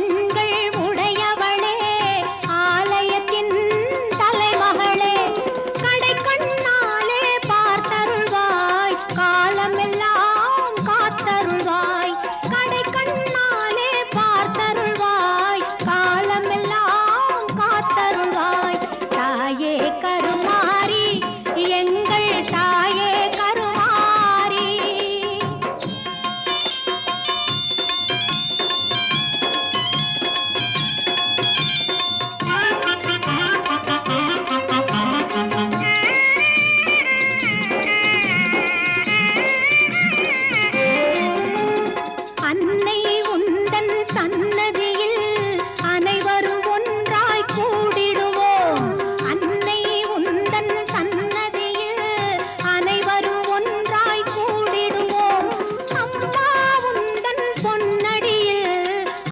கண்கள் உடையவளே ஆலயத்தின் தலைமகளே கடை கண்ணாலே பார்த்தருள்வாய் காலமெல்லாம் காத்தருள்வாய் கடை கண்ணாலே பார்த்தருள்வாய் காலமெல்லாம் காத்தருள்வாய் தாயே கருமாரி எங்கள் தாயே கருமாரி அன்னை உந்தன் சன்னதி